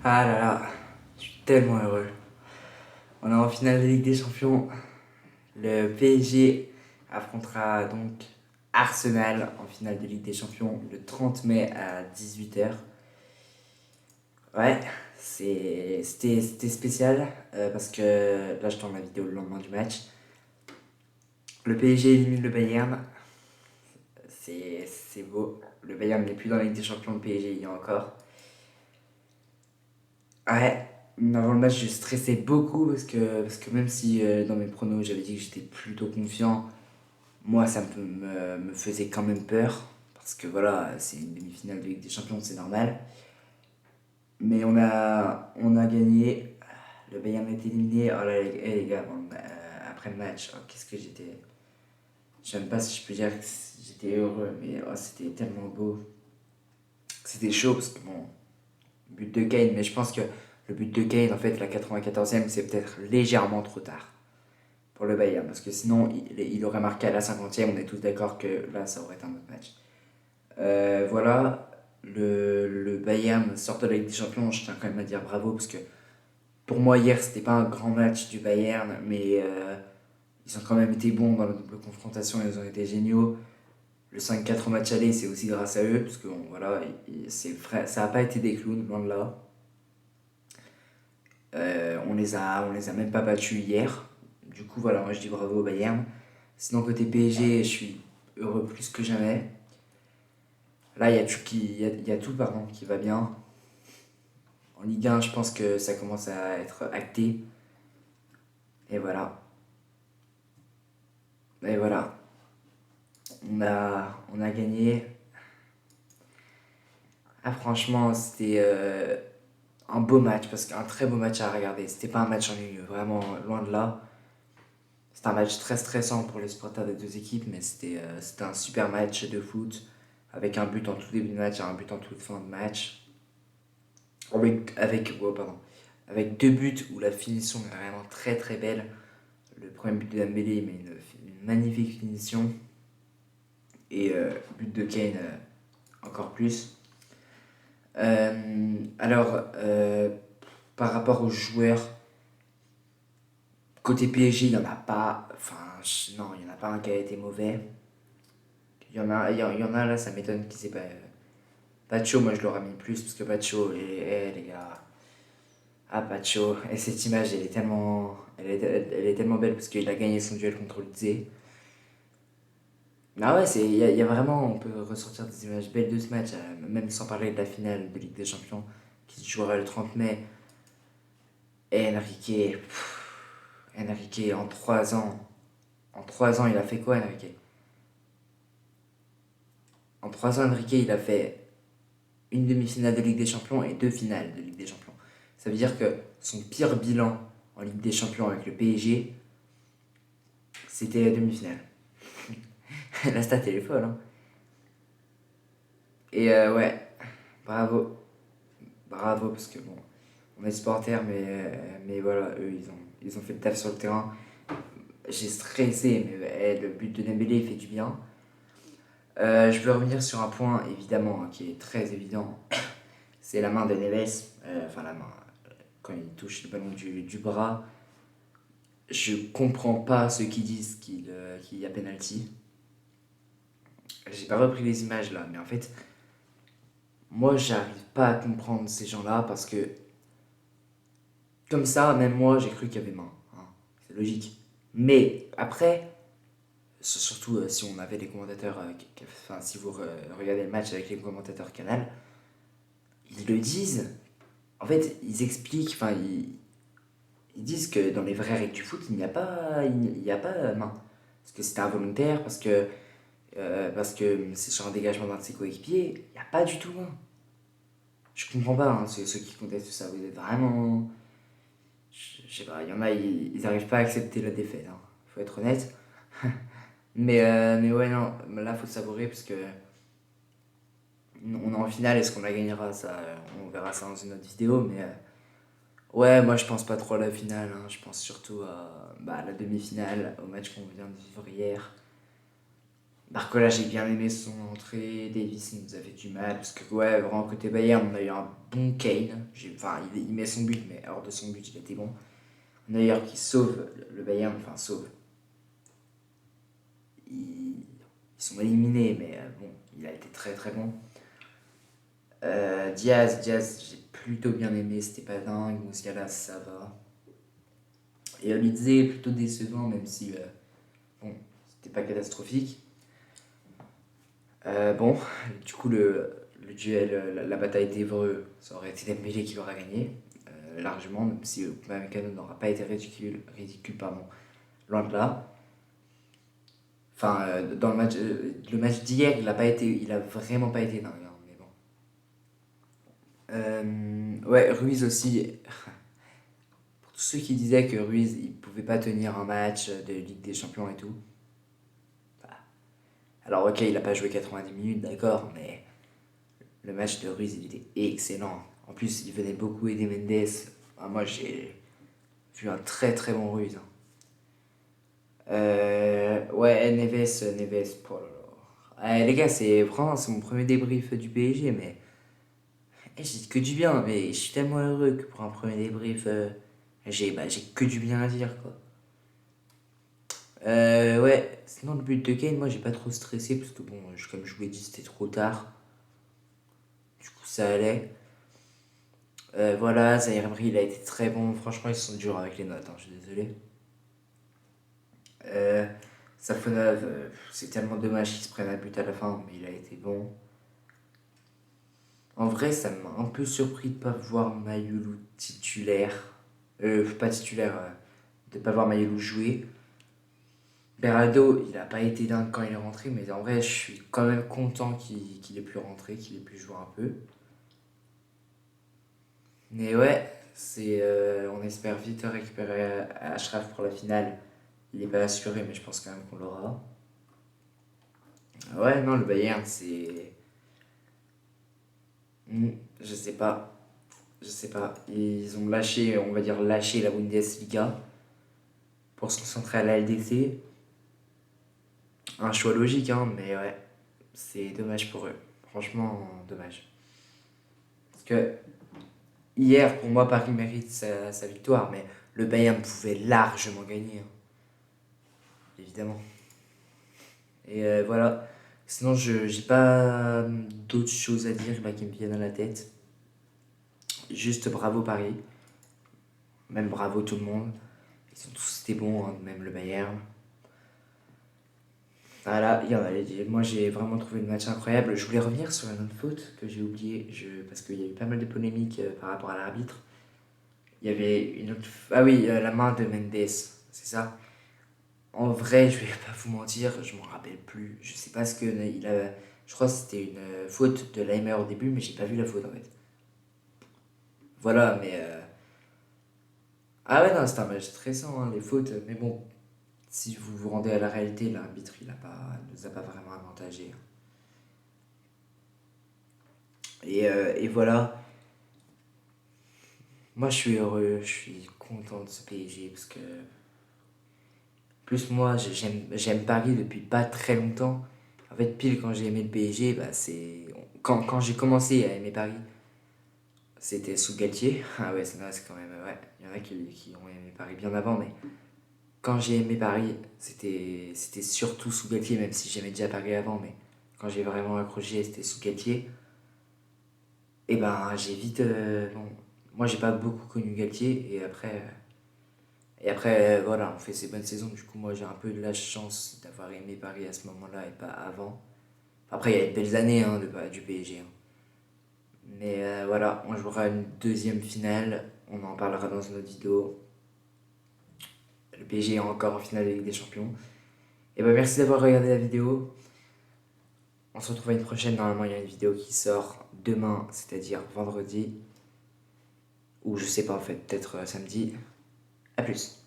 Ah là là, je suis tellement heureux. On est en finale de Ligue des Champions. Le PSG affrontera donc Arsenal en finale de Ligue des Champions le 30 mai à 18h. Ouais, c'était spécial parce que là je tourne la vidéo le lendemain du match. Le PSG élimine le Bayern. C'est beau. Le Bayern n'est plus dans la Ligue des Champions, le PSG y est encore. Ouais, avant le match, je stressais beaucoup parce que même si dans mes pronos j'avais dit que j'étais plutôt confiant, moi ça me faisait quand même peur. Parce que voilà, c'est une demi-finale de Ligue des Champions, c'est normal. Mais on a gagné. Le Bayern est éliminé. Oh là, les gars, après le match, oh, qu'est-ce que j'étais. Je sais même pas si je peux dire que j'étais heureux, mais oh, c'était tellement beau. C'était chaud parce que bon, but de Kane, mais je pense que le but de Kane, en fait, la 94e, c'est peut-être légèrement trop tard pour le Bayern, parce que sinon, il aurait marqué à la 50e, on est tous d'accord que là, ça aurait été un autre match. Voilà, le Bayern sort de la Ligue des Champions, je tiens quand même à dire bravo, parce que pour moi, hier, c'était pas un grand match du Bayern, mais ils ont quand même été bons dans la double confrontation, ils ont été géniaux. Le 5-4 au match aller, c'est aussi grâce à eux, parce que bon, voilà, ça n'a pas été des clowns, loin de là. On les a même pas battus hier. Du coup, voilà, moi je dis bravo au Bayern. Sinon, côté PSG, je suis heureux plus que jamais. Là, il y a tout pardon, qui va bien. En Ligue 1, je pense que ça commence à être acté. Et voilà. Et voilà. On a gagné. Ah, franchement, c'était un beau match, parce qu'un très beau match à regarder. C'était pas un match ennuyeux, vraiment loin de là. C'était un match très stressant pour les supporters des deux équipes, mais c'était un super match de foot, avec un but en tout début de match et un but en toute fin de match. Oh, pardon, avec deux buts où la finition est vraiment très très belle. Le premier but de Dembélé, mais une magnifique finition. Et but de Kane, encore plus. Par rapport aux joueurs, côté PSG, il n'y en a pas. Enfin, non, il n'y en a pas un qui a été mauvais. Il y en a là, ça m'étonne qu'ils aient pas. Pacho, moi je l'aurais mis plus parce que Pacho, les gars. Ah, Pacho, et cette image, elle est tellement belle parce qu'il a gagné son duel contre Lizé. Ah ouais, il y a vraiment, on peut ressortir des images belles de ce match, même sans parler de la finale de Ligue des Champions qui se jouera le 30 mai. Et Enrique en 3 ans, il a fait quoi, Enrique? En 3 ans, Enrique, il a fait une demi-finale de Ligue des Champions et deux finales de Ligue des Champions. Ça veut dire que son pire bilan en Ligue des Champions avec le PSG, c'était la demi-finale. La stat, elle est folle, hein. Et ouais, bravo. Bravo, parce que bon, on est supporters, mais voilà, eux, ils ont fait le taf sur le terrain. J'ai stressé, mais le but de Dembélé, il fait du bien. Je veux revenir sur un point, évidemment, hein, qui est très évident. C'est la main de Neves. Enfin, la main, quand il touche le ballon du bras. Je comprends pas ceux qui disent qu'il y a penalty. J'ai pas repris les images là, mais en fait, moi j'arrive pas à comprendre ces gens-là parce que, comme ça, même moi j'ai cru qu'il y avait main, hein. C'est logique. Mais après, surtout si on avait des commentateurs, enfin si vous regardez le match avec les commentateurs Canal, ils le disent. En fait, ils expliquent, enfin ils disent que dans les vraies règles du foot, il n'y a pas main. Parce que c'était involontaire, parce que c'est sur un dégagement d'un de ses coéquipiers, il n'y a pas du tout main. Je comprends pas, hein, ceux qui contestent ça, vous êtes vraiment. Je sais pas, il y en a, ils n'arrivent pas à accepter la défaite, hein, faut être honnête. Mais ouais, non, là faut savourer parce que on est en finale, est-ce qu'on la gagnera ça, on verra ça dans une autre vidéo, mais ouais, moi je pense pas trop à la finale, hein, je pense surtout à la demi-finale, au match qu'on vient de vivre hier. Barcola, j'ai bien aimé son entrée. Davis, il nous a fait du mal. Parce que, ouais, vraiment, côté Bayern, on a eu un bon Kane. Enfin, il met son but, mais hors de son but, il était bon. Neuer qui sauve le Bayern, enfin, sauve. Ils sont éliminés, mais bon, il a été très très bon. Diaz, j'ai plutôt bien aimé, c'était pas dingue. Musiala, ça va. Et Olydze, plutôt décevant, même si, bon, c'était pas catastrophique. Bon, du coup, le duel, la bataille d'Evreux, ça aurait été Dembélé qui aurait gagné, largement, même si Upamecano n'aura pas été ridicule, pardon, loin de là. Enfin, dans le match d'hier, il a vraiment pas été dingue, hein, mais bon. Ouais, Ruiz aussi. Pour tous ceux qui disaient que Ruiz, il pouvait pas tenir un match de Ligue des Champions et tout. Bah, alors ok, il a pas joué 90 minutes, d'accord, mais le match de Ruiz, il était excellent. En plus, il venait beaucoup aider Mendes. Ah, moi, j'ai vu un très très bon Ruiz, hein. Ouais, Neves, oh là là. Les gars, c'est mon premier débrief du PSG, mais j'ai que du bien, mais je suis tellement heureux que pour un premier débrief, j'ai que du bien à dire, quoi. Ouais, sinon le but de Kane, moi j'ai pas trop stressé parce que bon, comme je vous l'ai dit, c'était trop tard. Du coup, ça allait. Voilà, Zaire Emery, il a été très bon. Franchement, ils sont durs avec les notes, hein, je suis désolé. Euh, Safonov, c'est tellement dommage qu'il se prenne un but à la fin, mais il a été bon. En vrai, ça m'a un peu surpris de pas voir Mayulu titulaire. Pas titulaire, de pas voir Mayulu jouer. Beraldo, il a pas été dingue quand il est rentré, mais en vrai, je suis quand même content qu'il ait pu rentrer, qu'il ait pu jouer un peu. Mais ouais, on espère vite récupérer Ashraf pour la finale. Il n'est pas assuré, mais je pense quand même qu'on l'aura. Ouais, non, le Bayern, c'est. Hmm, je sais pas. Je sais pas. Ils ont lâché, on va dire, lâché la Bundesliga pour se concentrer à la LDC. Un choix logique, hein, mais ouais, c'est dommage pour eux. Franchement, dommage. Parce que hier, pour moi, Paris mérite sa victoire, mais le Bayern pouvait largement gagner, hein, évidemment. Et voilà. Sinon, je j'ai pas d'autres choses à dire là, qui me viennent à la tête. Juste bravo Paris. Même bravo tout le monde. Ils ont tous été bons, hein, même le Bayern. Voilà, moi j'ai vraiment trouvé le match incroyable. Je voulais revenir sur une autre faute que j'ai oublié parce qu'il y a eu pas mal de polémiques par rapport à l'arbitre. Il y avait une autre. Ah oui, la main de Mendes, c'est ça. En vrai, je vais pas vous mentir, je m'en rappelle plus. Je sais pas ce que il a. Je crois que c'était une faute de Leimer au début, mais j'ai pas vu la faute en fait. Voilà, mais. Ah ouais, non, c'est un match stressant, hein, les fautes. Mais bon, si vous vous rendez à la réalité, l'arbitre, il nous a pas vraiment avantagé, hein. Et voilà, moi je suis heureux, je suis content de ce PSG parce que. Plus moi, j'aime Paris depuis pas très longtemps. En fait, pile quand j'ai aimé le PSG, bah c'est. Quand j'ai commencé à aimer Paris, c'était sous Galtier. Ah ouais, c'est quand même. Ouais, il y en a qui ont aimé Paris bien avant, mais quand j'ai aimé Paris, c'était surtout sous Galtier, même si j'aimais déjà Paris avant, mais quand j'ai vraiment accroché, c'était sous Galtier. Et ben, j'ai vite. Bon, moi, j'ai pas beaucoup connu Galtier, et après, voilà, on fait ces bonnes saisons. Du coup, moi, j'ai un peu de la chance d'avoir aimé Paris à ce moment-là et pas avant. Après, il y a de belles années, hein, du PSG, hein. Mais voilà, on jouera une deuxième finale. On en parlera dans une autre vidéo. Le PSG est encore en finale de Ligue des Champions. Et ben merci d'avoir regardé la vidéo. On se retrouve à une prochaine. Normalement, il y a une vidéo qui sort demain, c'est-à-dire vendredi. Ou je sais pas en fait, peut-être samedi. A plus.